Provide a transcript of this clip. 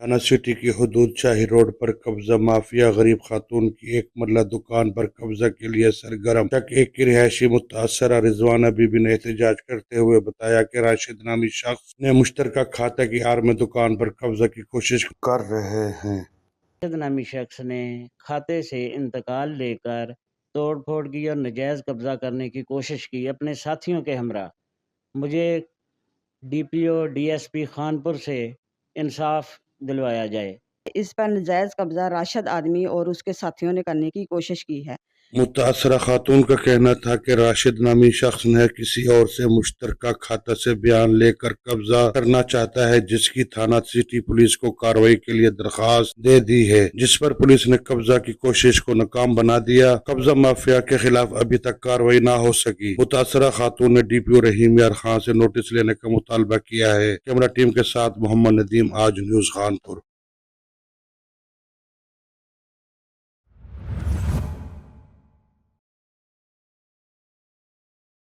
थाना सिटी की हदूद शाही रोड पर कब्जा माफिया गरीब खातून की एक मरला दुकान पर कब्जा के लिए सरगर्म। तक एक की रिहायशी मुतासरा रिजवाना बीबी ने एहतजाज करते हुए बताया कि राशिद नामी शख्स ने मुश्तरका खाता की आड़ में दुकान पर कब्जा की कोशिश कर रहे हैं। राशिद नामी शख्स ने खाते से इंतकाल लेकर तोड़ फोड़ की और नजायज कब्जा करने की कोशिश की अपने साथियों के हमरा। मुझे डीपीओ डीएसपी खानपुर से इंसाफ दिलवाया जाए। इस पर नजायज कब्जा राशिद आदमी और उसके साथियों ने करने की कोशिश की है। मुतासरा खातून का कहना था कि राशिद नामी शख्स ने किसी और से मुश्तरका खाता से बयान लेकर कब्जा करना चाहता है, जिसकी थाना सिटी पुलिस को कार्रवाई के लिए दरखास्त दे दी है, जिस पर पुलिस ने कब्जा की कोशिश को नाकाम बना दिया। कब्जा माफिया के खिलाफ अभी तक कार्रवाई न हो सकी। मुतासरा खातून ने डीपीओ रहीम यार खान से नोटिस लेने का मुतालबा किया है। कैमरा टीम के साथ मोहम्मद नदीम, आज न्यूज खानपुर।